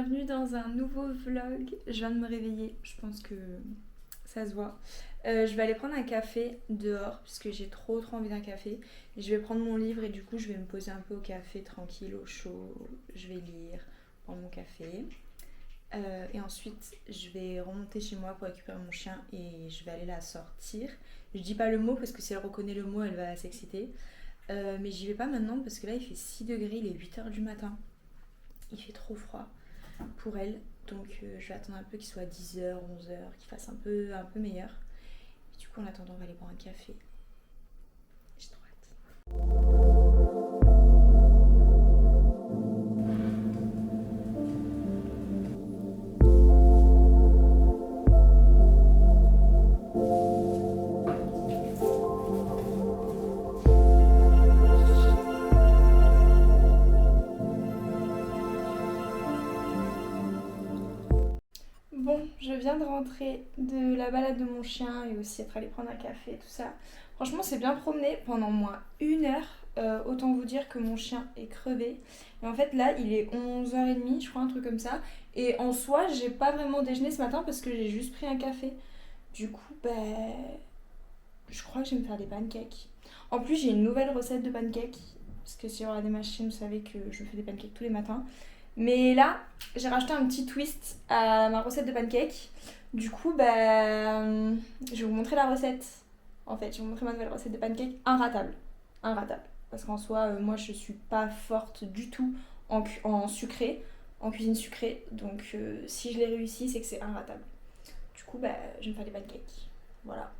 bienvenue dans un nouveau vlog. Je viens de me réveiller, je pense que ça se voit. Je vais aller prendre un café dehors puisque j'ai trop envie d'un café. Je vais prendre mon livre et du coup je vais me poser un peu au café tranquille, au chaud. Je vais lire, prendre mon café. Et ensuite je vais remonter chez moi pour récupérer mon chien et je vais aller la sortir. Je dis pas le mot parce que si elle reconnaît le mot elle va s'exciter. Mais j'y vais pas maintenant parce que là il fait 6 degrés, il est 8h du matin. Il fait trop froid pour elle, donc je vais attendre un peu qu'il soit 10h, 11h, qu'il fasse un peu meilleur. Et du coup en attendant on va aller boire un café. J'ai trop hâte. Bon, je viens de rentrer de la balade de mon chien et aussi être allée prendre un café et tout ça. Franchement, c'est bien promené pendant moins 1 heure. Autant vous dire que mon chien est crevé. Et en fait, là, il est 11h30, je crois, un truc comme ça. Et en soi, j'ai pas vraiment déjeuné ce matin parce que j'ai juste pris un café. Du coup, je crois que je vais me faire des pancakes. En plus, j'ai une nouvelle recette de pancakes. Parce que si vous regardez ma chaîne, vous savez que je fais des pancakes tous les matins. Mais là, j'ai rajouté un petit twist à ma recette de pancakes. Du coup, je vais vous montrer la recette. En fait, je vais vous montrer ma nouvelle recette de pancakes inratable. Inratable. Parce qu'en soi, moi, je suis pas forte du tout en sucré, en cuisine sucrée. Donc, si je l'ai réussi, c'est que c'est inratable. Du coup, je vais me faire des pancakes. Voilà.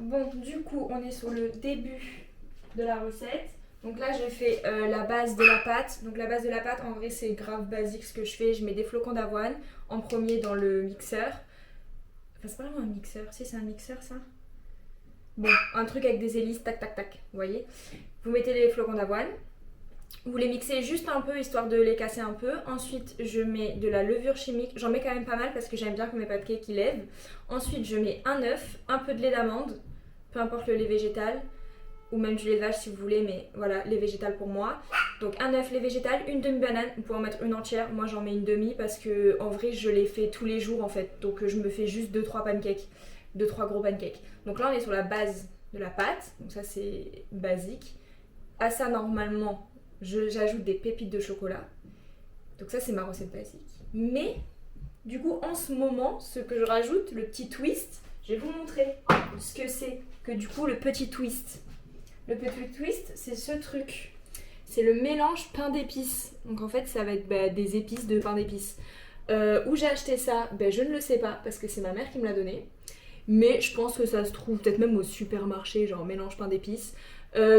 Bon, du coup, on est sur le début de la recette. Donc là j'ai fait la base de la pâte. Donc la base de la pâte en vrai c'est grave basique ce que je fais. Je mets des flocons d'avoine en premier dans le mixeur. Enfin c'est pas vraiment un mixeur, si c'est un mixeur ça. Bon, un truc avec des hélices, tac tac tac, vous voyez. Vous mettez les flocons d'avoine. Vous les mixez juste un peu histoire de les casser un peu. Ensuite je mets de la levure chimique. J'en mets quand même pas mal parce que j'aime bien que mes pancakes ils lèvent. Ensuite je mets un œuf, un peu de lait d'amande, peu importe le lait végétal. Ou même du lait de vache si vous voulez, mais voilà, lait végétal pour moi. Donc un œuf, lait végétal, une demi-banane, vous pouvez en mettre une entière, moi j'en mets une demi parce que en vrai je les fais tous les jours en fait. Donc je me fais juste 2-3 pancakes, 2-3 gros pancakes. Donc là on est sur la base de la pâte, donc ça c'est basique. À ça normalement j'ajoute des pépites de chocolat. Donc ça c'est ma recette basique. Mais du coup en ce moment, ce que je rajoute, le petit twist, je vais vous montrer ce que c'est que du coup le petit twist. Le petit twist, c'est ce truc. C'est le mélange pain d'épices. Donc en fait, ça va être des épices de pain d'épices. Où j'ai acheté ça, je ne le sais pas parce que c'est ma mère qui me l'a donné. Mais je pense que ça se trouve peut-être même au supermarché, genre mélange pain d'épices.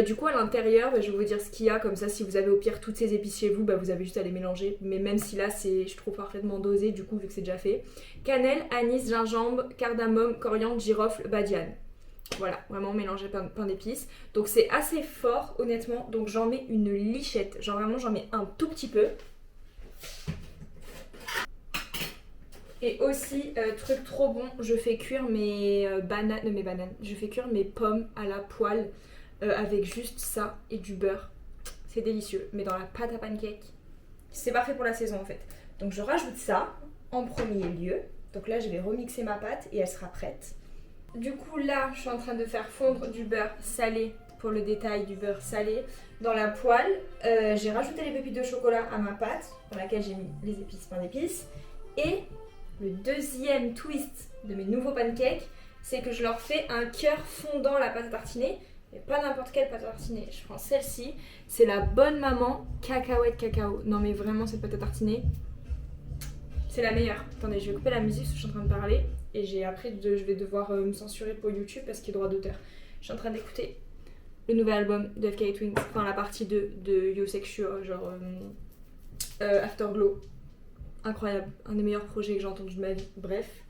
Du coup, à l'intérieur, je vais vous dire ce qu'il y a. Comme ça, si vous avez au pire toutes ces épices chez vous, vous avez juste à les mélanger. Mais même si là, je trouve parfaitement dosé, du coup, vu que c'est déjà fait. Cannelle, anis, gingembre, cardamome, coriandre, girofle, badiane. Voilà, vraiment mélanger pain d'épices. Donc c'est assez fort honnêtement. Donc j'en mets une lichette. Genre vraiment j'en mets un tout petit peu. Et aussi, truc trop bon, je fais cuire mes bananes. Je fais cuire mes pommes à la poêle avec juste ça et du beurre. C'est délicieux. Mais dans la pâte à pancake, c'est parfait pour la saison en fait. Donc je rajoute ça en premier lieu. Donc là je vais remixer ma pâte et elle sera prête. Du coup là je suis en train de faire fondre du beurre salé, pour le détail du beurre salé, dans la poêle. J'ai rajouté les pépites de chocolat à ma pâte, dans laquelle j'ai mis les épices, pain d'épices. Et le deuxième twist de mes nouveaux pancakes, c'est que je leur fais un cœur fondant à la pâte à tartiner. Mais pas n'importe quelle pâte à tartiner, je prends celle-ci. C'est la bonne maman cacahuète cacao. Non mais vraiment cette pâte à tartiner, c'est la meilleure. Attendez, je vais couper la musique parce que je suis en train de parler. Et je vais devoir me censurer pour YouTube parce qu'il y a droit d'auteur. Je suis en train d'écouter le nouvel album de FKA Twigs, enfin la partie 2 de Yo Sexual, genre Afterglow. Incroyable, un des meilleurs projets que j'ai entendu de ma vie, bref.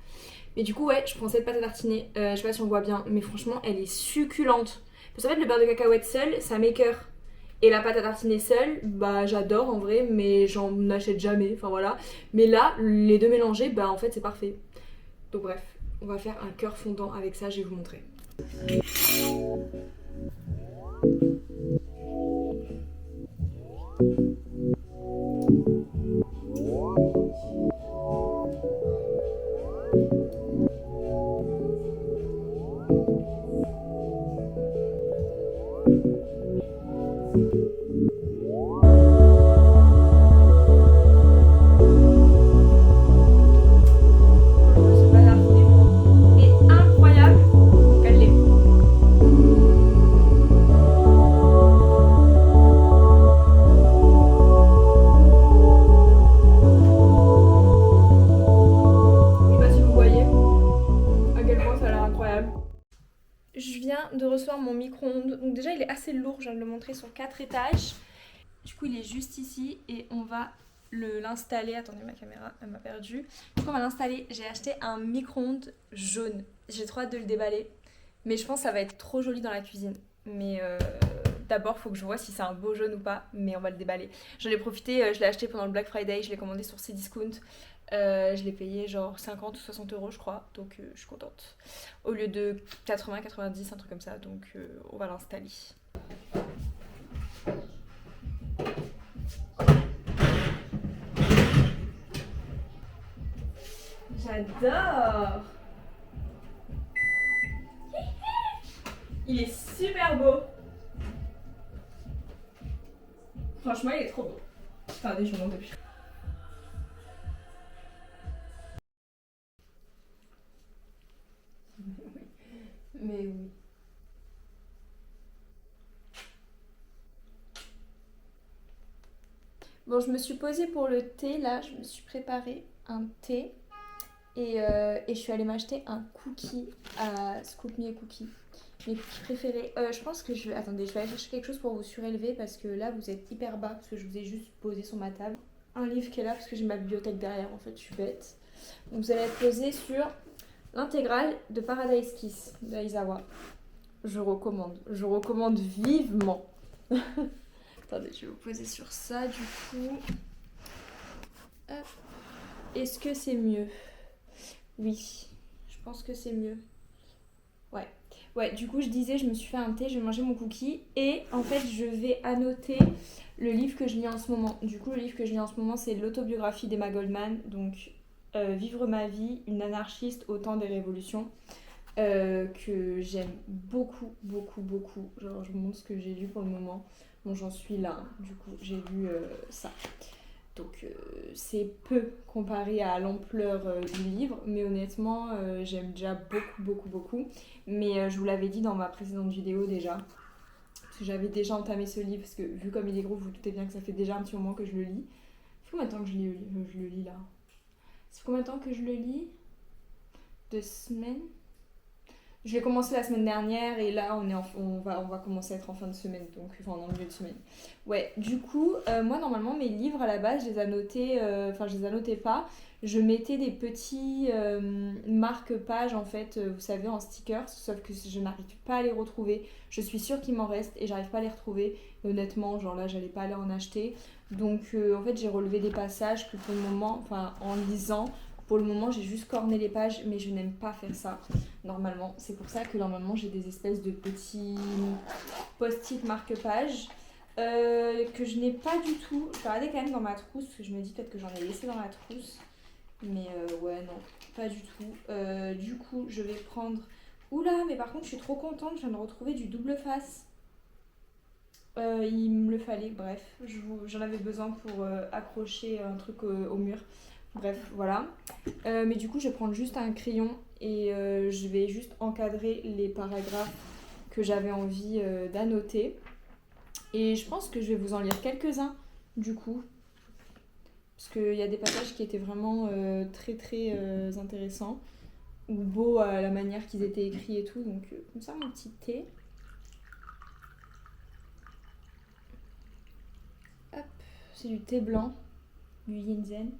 Mais du coup ouais, je prends cette pâte à tartiner, je sais pas si on voit bien, mais franchement elle est succulente. Parce qu'en fait le beurre de cacahuète seul, ça m'écœure. Et la pâte à tartiner seule, j'adore en vrai, mais j'en achète jamais, enfin voilà. Mais là, les deux mélangés, en fait c'est parfait. Donc bref, on va faire un cœur fondant avec ça, je vais vous montrer. Ce balafré est incroyable. Elle l'est. Je sais pas si vous voyez à quel point ça a l'air incroyable. Je viens de recevoir mon micro-ondes. Donc déjà il est assez lourd, je viens de le montrer sur 4 étages. Du coup il est juste ici et on va l'installer. Attendez, ma caméra elle m'a perdu. Du coup on va l'installer. J'ai acheté un micro-ondes jaune. J'ai trop hâte de le déballer. Mais je pense que ça va être trop joli dans la cuisine. Mais d'abord faut que je vois si c'est un beau jaune ou pas. Mais on va le déballer. J'en ai profité, je l'ai acheté pendant le Black Friday. Je l'ai commandé sur Cdiscount. Je l'ai payé genre 50 ou 60 euros je crois, donc je suis contente. Au lieu de 80, 90, un truc comme ça, donc on va l'installer. J'adore. Il est super beau. Franchement, il est trop beau. Attendez, je vous montre depuis. Mais oui. Bon, je me suis posée pour le thé là, je me suis préparé un thé et je suis allée m'acheter un cookie à Scoop Me Cookie. Mes cookies préférés. Je pense que je vais. Attendez, je vais aller chercher quelque chose pour vous surélever parce que là vous êtes hyper bas parce que je vous ai juste posé sur ma table. Un livre qui est là parce que j'ai ma bibliothèque derrière en fait, je suis bête. Donc vous allez être posé sur l'intégrale de Paradise Kiss d'Aizawa. Je recommande vivement. Attendez, je vais vous poser sur ça du coup. Hop. Est-ce que c'est mieux? Oui, je pense que c'est mieux. Ouais. Ouais, du coup, je disais, je me suis fait un thé, je vais manger mon cookie et en fait, je vais annoter le livre que je lis en ce moment. Du coup, le livre que je lis en ce moment, c'est l'autobiographie d'Emma Goldman, donc Vivre ma vie, une anarchiste au temps des révolutions, que j'aime beaucoup, beaucoup, beaucoup. Genre, je vous montre ce que j'ai lu pour le moment. Bon, j'en suis là, hein. Du coup, j'ai lu ça. Donc c'est peu comparé à l'ampleur du livre, mais honnêtement j'aime déjà beaucoup beaucoup beaucoup. Mais je vous l'avais dit dans ma précédente vidéo déjà, parce que j'avais déjà entamé ce livre, parce que vu comme il est gros, vous vous doutez bien que ça fait déjà un petit moment que je le lis. Ça fait combien de temps que je le lis là? Ça fait combien de temps que je le lis? 2 semaines? Je l'ai commencé la semaine dernière et là on va commencer à être en fin de semaine, donc enfin en milieu de semaine. Ouais, du coup, moi normalement mes livres à la base je les annotais, enfin je les annotais pas, je mettais des petits marque-pages en fait, vous savez en stickers, sauf que je n'arrive pas à les retrouver. Je suis sûre qu'il m'en reste et j'arrive pas à les retrouver. Et honnêtement, genre là j'allais pas aller en acheter. Donc en fait j'ai relevé des passages que pour le moment, enfin en lisant, pour le moment j'ai juste corné les pages, mais je n'aime pas faire ça normalement. C'est pour ça que normalement j'ai des espèces de petits post-it marque-pages que je n'ai pas du tout. Je vais regarder quand même dans ma trousse parce que je me dis peut-être que j'en ai laissé dans la trousse. Mais ouais, non, pas du tout. Du coup, je vais prendre. Oula, mais par contre, je suis trop contente, je viens de retrouver du double face. Il me le fallait, bref, j'en avais besoin pour accrocher un truc au mur. Bref, voilà. Mais du coup, je vais prendre juste un crayon et je vais juste encadrer les paragraphes que j'avais envie d'annoter. Et je pense que je vais vous en lire quelques-uns, du coup. Parce qu'il y a des passages qui étaient vraiment très très intéressants. Ou beaux à la manière qu'ils étaient écrits et tout. Donc, comme ça, mon petit thé. Hop, c'est du thé blanc, du Yinzen.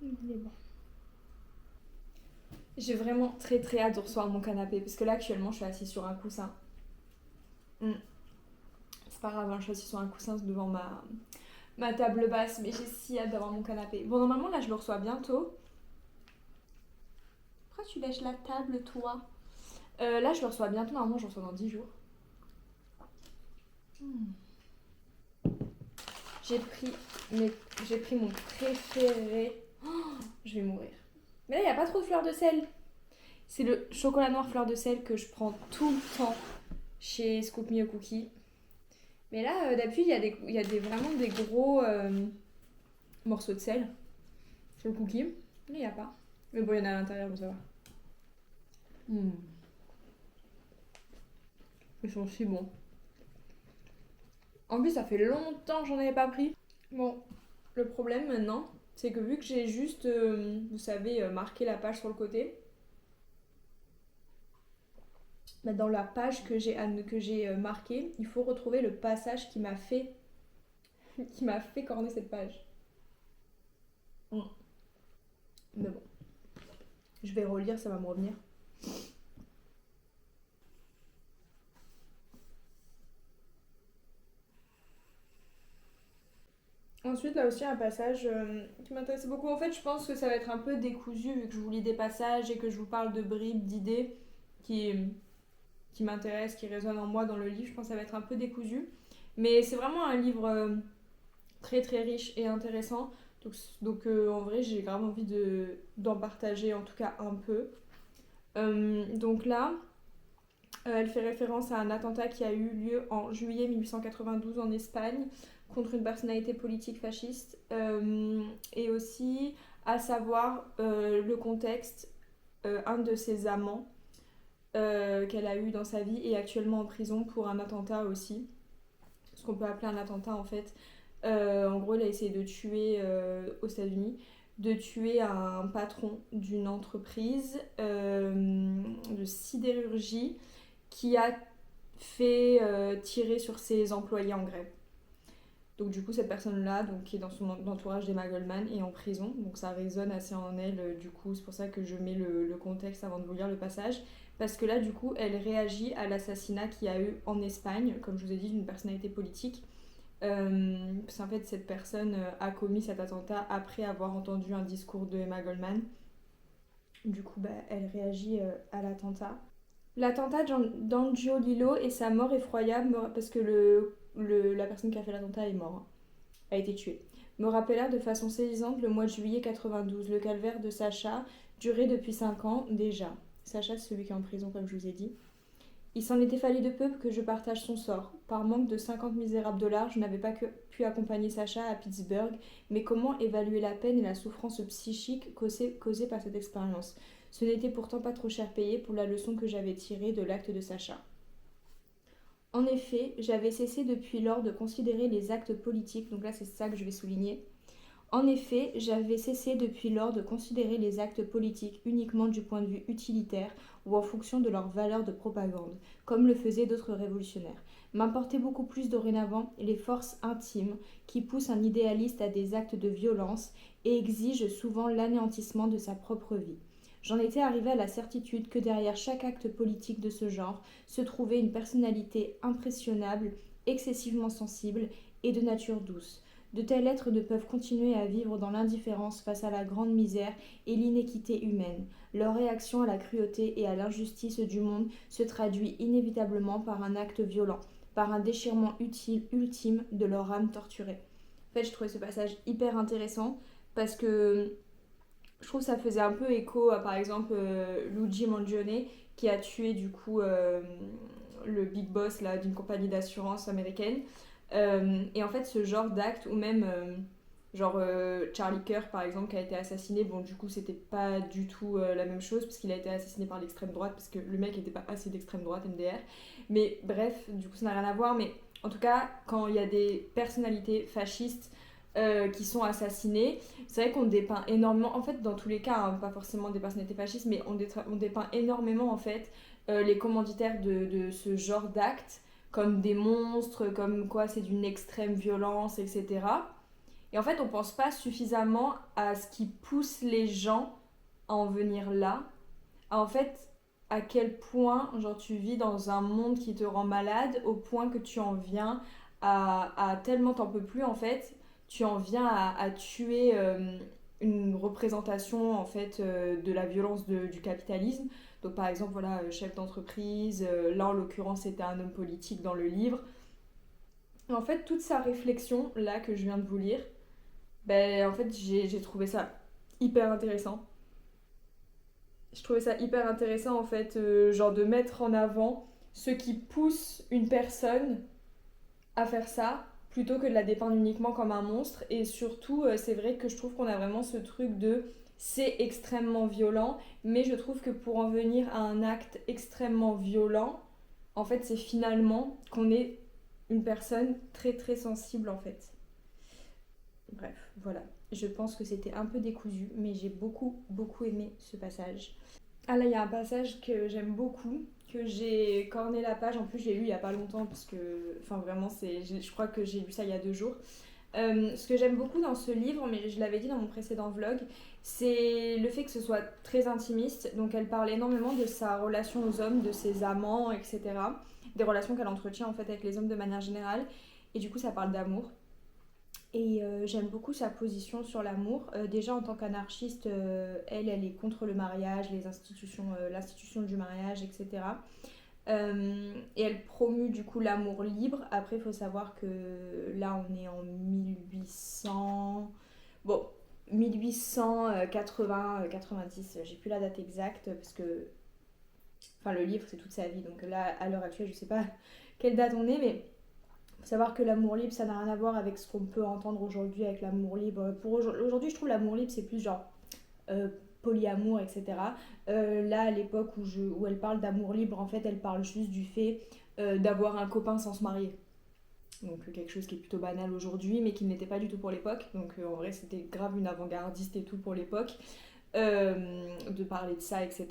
Il est bon. J'ai vraiment très très hâte de recevoir mon canapé parce que là actuellement je suis assise sur un coussin. C'est pas grave, hein, je suis assise sur un coussin devant ma table basse, mais j'ai si hâte d'avoir mon canapé. Bon, normalement là je le reçois bientôt. Pourquoi tu lèches la table toi? Là je le reçois bientôt, normalement je le reçois dans 10 jours. Hmm. J'ai pris, j'ai pris mon préféré. Oh, je vais mourir. Mais là il n'y a pas trop de fleurs de sel. C'est le chocolat noir fleur de sel que je prends tout le temps chez Scoop Me a Cookie. Mais là, d'habitude, vraiment des gros morceaux de sel sur le cookie. Mais il n'y a pas. Mais bon, il y en a à l'intérieur, vous savez. Mm. Ils sont si bons. En plus, ça fait longtemps que j'en avais pas pris. Bon, le problème maintenant, c'est que vu que j'ai juste, vous savez, marqué la page sur le côté, bah, dans la page que j'ai marquée, il faut retrouver le passage qui m'a fait, qui m'a fait corner cette page. Mm. Mais bon, je vais relire, ça va me revenir. Ensuite, là aussi, un passage qui m'intéressait beaucoup. En fait, je pense que ça va être un peu décousu vu que je vous lis des passages et que je vous parle de bribes, d'idées qui, qui m'intéressent, qui résonnent en moi dans le livre. Je pense que ça va être un peu décousu. Mais c'est vraiment un livre très très riche et intéressant. Donc en vrai, j'ai grave envie d'en partager en tout cas un peu. Donc là, elle fait référence à un attentat qui a eu lieu en juillet 1892 en Espagne contre une personnalité politique fasciste et aussi à savoir le contexte, un de ses amants qu'elle a eu dans sa vie est actuellement en prison pour un attentat aussi, ce qu'on peut appeler un attentat en fait. En gros, il a essayé de tuer aux États-Unis, de tuer un patron d'une entreprise de sidérurgie qui a fait tirer sur ses employés en grève. Donc du coup, cette personne-là, donc, qui est dans son entourage d'Emma Goldman, est en prison. Donc ça résonne assez en elle, du coup. C'est pour ça que je mets le contexte avant de vous lire le passage. Parce que là, du coup, elle réagit à l'assassinat qu'il y a eu en Espagne, comme je vous ai dit, d'une personnalité politique. Parce qu'en fait, cette personne a commis cet attentat après avoir entendu un discours de Emma Goldman. Du coup, bah, elle réagit à l'attentat. L'attentat d'Angiolillo et sa mort effroyable, parce que la personne qui a fait l'attentat est mort, hein, a été tuée, me rappela de façon saisissante le mois de juillet 92, le calvaire de Sacha, duré depuis 5 ans déjà. Sacha, c'est celui qui est en prison, comme je vous ai dit. Il s'en était fallu de peu que je partage son sort. Par manque de 50 misérables dollars, je n'avais pas pu accompagner Sacha à Pittsburgh, mais comment évaluer la peine et la souffrance psychique causée par cette expérience? Ce n'était pourtant pas trop cher payé pour la leçon que j'avais tirée de l'acte de Sacha. En effet, j'avais cessé depuis lors de considérer les actes politiques, donc là c'est ça que je vais souligner. En effet, j'avais cessé depuis lors de considérer les actes politiques uniquement du point de vue utilitaire ou en fonction de leur valeur de propagande, comme le faisaient d'autres révolutionnaires. M'importaient beaucoup plus dorénavant les forces intimes qui poussent un idéaliste à des actes de violence et exigent souvent l'anéantissement de sa propre vie. J'en étais arrivée à la certitude que derrière chaque acte politique de ce genre se trouvait une personnalité impressionnable, excessivement sensible et de nature douce. De tels êtres ne peuvent continuer à vivre dans l'indifférence face à la grande misère et l'iniquité humaine. Leur réaction à la cruauté et à l'injustice du monde se traduit inévitablement par un acte violent, par un déchirement ultime de leur âme torturée. En fait, je trouvais ce passage hyper intéressant parce que je trouve que ça faisait un peu écho à par exemple Luigi Mangione qui a tué du coup le big boss là, d'une compagnie d'assurance américaine. Et en fait, ce genre d'acte, ou même Charlie Kirk par exemple, qui a été assassiné, bon, du coup, c'était pas du tout la même chose, parce qu'il a été assassiné par l'extrême droite, parce que le mec était pas assez d'extrême droite, MDR. Mais bref, du coup, ça n'a rien à voir. Mais en tout cas, quand il y a des personnalités fascistes qui sont assassinées, c'est vrai qu'on dépeint énormément, en fait, dans tous les cas, hein, pas forcément des personnalités fascistes, mais on dépeint énormément, en fait, les commanditaires de ce genre d'actes comme des monstres, comme quoi c'est d'une extrême violence, etc. Et en fait, on pense pas suffisamment à ce qui pousse les gens à en venir là, à en fait à quel point genre tu vis dans un monde qui te rend malade au point que tu en viens à tellement t'en peux plus en fait, tu en viens à tuer une représentation en fait de la violence du capitalisme. Donc par exemple voilà chef d'entreprise, là en l'occurrence c'était un homme politique dans le livre. Et en fait toute sa réflexion là que je viens de vous lire, ben en fait j'ai trouvé ça hyper intéressant. Je trouvais ça hyper intéressant en fait, genre de mettre en avant ce qui pousse une personne à faire ça plutôt que de la dépeindre uniquement comme un monstre. Et surtout, c'est vrai que je trouve qu'on a vraiment ce truc de c'est extrêmement violent, mais je trouve que pour en venir à un acte extrêmement violent, en fait, c'est finalement qu'on est une personne très très sensible en fait. Bref, voilà. Je pense que c'était un peu décousu, mais j'ai beaucoup beaucoup aimé ce passage. Ah là, il y a un passage que j'aime beaucoup, que j'ai corné la page. En plus, je l'ai lu il y a pas longtemps, parce que, enfin, vraiment, je crois que j'ai lu ça il y a 2 jours. Ce que j'aime beaucoup dans ce livre, mais je l'avais dit dans mon précédent vlog, c'est le fait que ce soit très intimiste. Donc, elle parle énormément de sa relation aux hommes, de ses amants, etc. Des relations qu'elle entretient en fait avec les hommes de manière générale. Et du coup, ça parle d'amour. Et j'aime beaucoup sa position sur l'amour. Déjà en tant qu'anarchiste, elle est contre le mariage, les institutions, l'institution du mariage, etc. Et elle promue du coup l'amour libre. Après, il faut savoir que là, on est en 1800. Bon, 1880, 90, j'ai plus la date exacte parce que. Enfin, le livre, c'est toute sa vie. Donc là, à l'heure actuelle, je sais pas quelle date on est, mais faut savoir que l'amour libre, ça n'a rien à voir avec ce qu'on peut entendre aujourd'hui avec l'amour libre. Pour aujourd'hui, je trouve l'amour libre, c'est plus genre euh, polyamour, etc. Là, à l'époque où elle parle d'amour libre, en fait, elle parle juste du fait d'avoir un copain sans se marier. Donc quelque chose qui est plutôt banal aujourd'hui, mais qui n'était pas du tout pour l'époque. Donc en vrai, c'était grave une avant-gardiste et tout pour l'époque, de parler de ça, etc.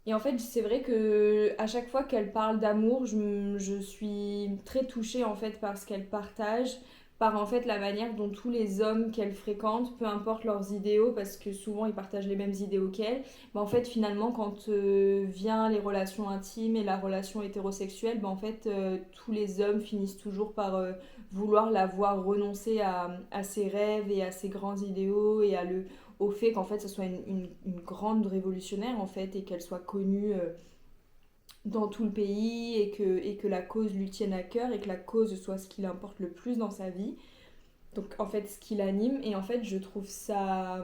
Et en fait, c'est vrai que à chaque fois qu'elle parle d'amour, je suis très touchée en fait par ce qu'elle partage, par en fait la manière dont tous les hommes qu'elle fréquente, peu importe leurs idéaux, parce que souvent ils partagent les mêmes idéaux qu'elle, mais en fait finalement quand vient les relations intimes et la relation hétérosexuelle, en fait tous les hommes finissent toujours par vouloir la voir renoncer à ses rêves et à ses grands idéaux et au fait qu'en fait ce soit une grande révolutionnaire en fait et qu'elle soit connue dans tout le pays et que la cause lui tienne à cœur et que la cause soit ce qui l'importe le plus dans sa vie. Donc en fait ce qui l'anime et en fait je trouve ça...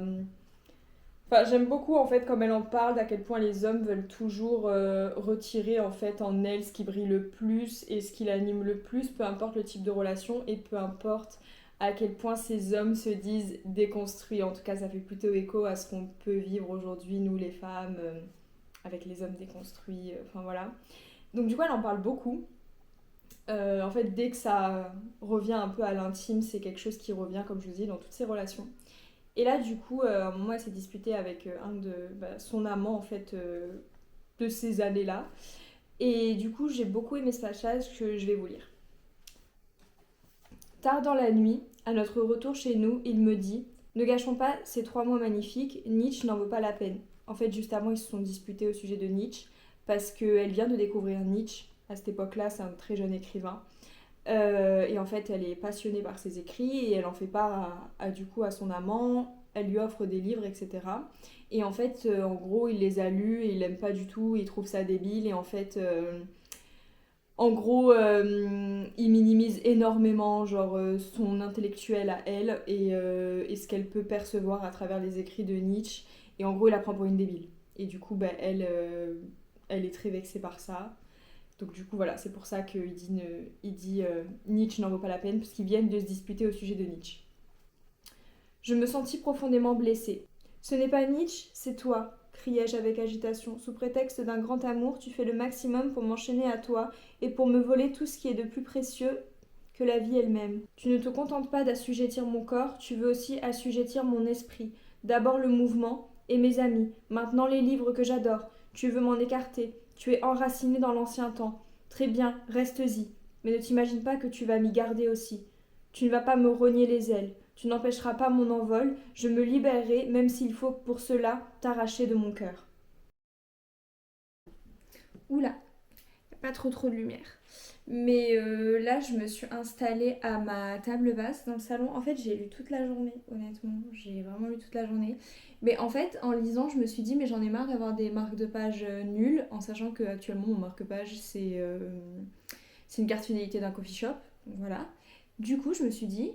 Enfin j'aime beaucoup en fait comme elle en parle d'à quel point les hommes veulent toujours retirer en fait en elle ce qui brille le plus et ce qui l'anime le plus, peu importe le type de relation et peu importe à quel point ces hommes se disent déconstruits. En tout cas, ça fait plutôt écho à ce qu'on peut vivre aujourd'hui, nous les femmes, avec les hommes déconstruits. Enfin voilà. Donc du coup, elle en parle beaucoup. En fait, dès que ça revient un peu à l'intime, c'est quelque chose qui revient, comme je vous dis, dans toutes ses relations. Et là, du coup, à un moment, elle s'est disputée avec un de son amant, en fait, de ces années-là. Et du coup, j'ai beaucoup aimé ce passage que je vais vous lire. Tard dans la nuit, à notre retour chez nous, il me dit: Ne gâchons pas ces 3 mois magnifiques, Nietzsche n'en vaut pas la peine. En fait, juste avant, ils se sont disputés au sujet de Nietzsche, parce qu'elle vient de découvrir Nietzsche. À cette époque-là, c'est un très jeune écrivain. Et en fait, elle est passionnée par ses écrits et elle en fait part du coup à son amant. Elle lui offre des livres, etc. Et en fait, en gros, il les a lus et il l'aime pas du tout. Il trouve ça débile et en fait, en gros, il minimise énormément genre son intellectuel à elle et ce qu'elle peut percevoir à travers les écrits de Nietzsche. Et en gros, il la prend pour une débile. Et du coup, elle est très vexée par ça. Donc du coup, voilà, c'est pour ça qu'il dit, Nietzsche n'en vaut pas la peine, parce qu'ils viennent de se disputer au sujet de Nietzsche. Je me sentis profondément blessée. Ce n'est pas Nietzsche, c'est toi, criai-je avec agitation. Sous prétexte d'un grand amour, tu fais le maximum pour m'enchaîner à toi et pour me voler tout ce qui est de plus précieux que la vie elle-même. Tu ne te contentes pas d'assujettir mon corps, tu veux aussi assujettir mon esprit. D'abord le mouvement et mes amis, maintenant les livres que j'adore. Tu veux m'en écarter, tu es enraciné dans l'ancien temps. Très bien, reste-y, mais ne t'imagine pas que tu vas m'y garder aussi. Tu ne vas pas me rogner les ailes. Tu n'empêcheras pas mon envol, je me libérerai, même s'il faut pour cela t'arracher de mon cœur. Oula, pas trop de lumière. Mais là, je me suis installée à ma table basse dans le salon. En fait, j'ai lu toute la journée, honnêtement. J'ai vraiment lu toute la journée. Mais en fait, en lisant, je me suis dit, mais j'en ai marre d'avoir des marques de page nulles, en sachant que actuellement mon marque-page, c'est une carte fidélité d'un coffee shop. Donc voilà. Du coup, je me suis dit,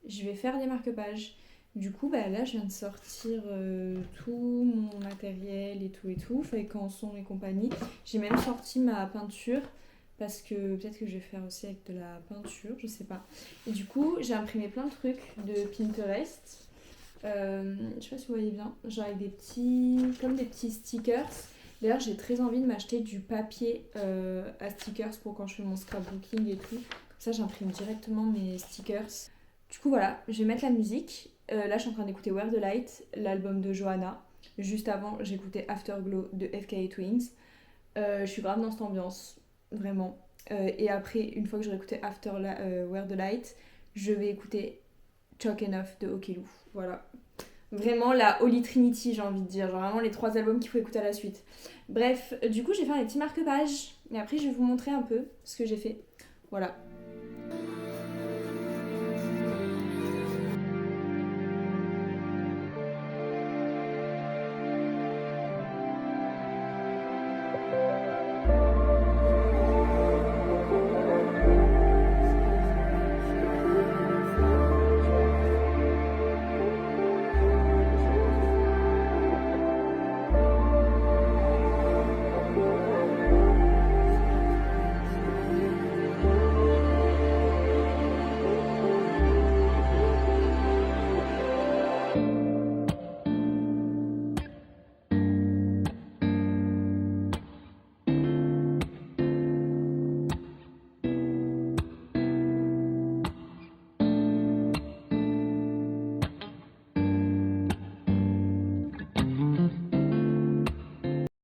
je vais faire des marque-pages. Du coup, bah là, je viens de sortir tout mon matériel et tout, fabricant son et compagnie. J'ai même sorti ma peinture parce que peut-être que je vais faire aussi avec de la peinture, je sais pas. Et du coup, j'ai imprimé plein de trucs de Pinterest. Je sais pas si vous voyez bien, genre avec comme des petits stickers. D'ailleurs, j'ai très envie de m'acheter du papier à stickers pour quand je fais mon scrapbooking et tout. Comme ça, j'imprime directement mes stickers. Du coup, voilà, je vais mettre la musique. Là, je suis en train d'écouter Where the Light, l'album de Johanna. Juste avant, j'écoutais Afterglow de FKA Twins. Je suis grave dans cette ambiance, vraiment. Et après, une fois que j'aurai écouté Where the Light, je vais écouter Chalk Enough de Okelou. Voilà. Vraiment la Holy Trinity, j'ai envie de dire. Genre vraiment les 3 albums qu'il faut écouter à la suite. Bref, du coup, j'ai fait un petit marque-page. Et après, je vais vous montrer un peu ce que j'ai fait. Voilà.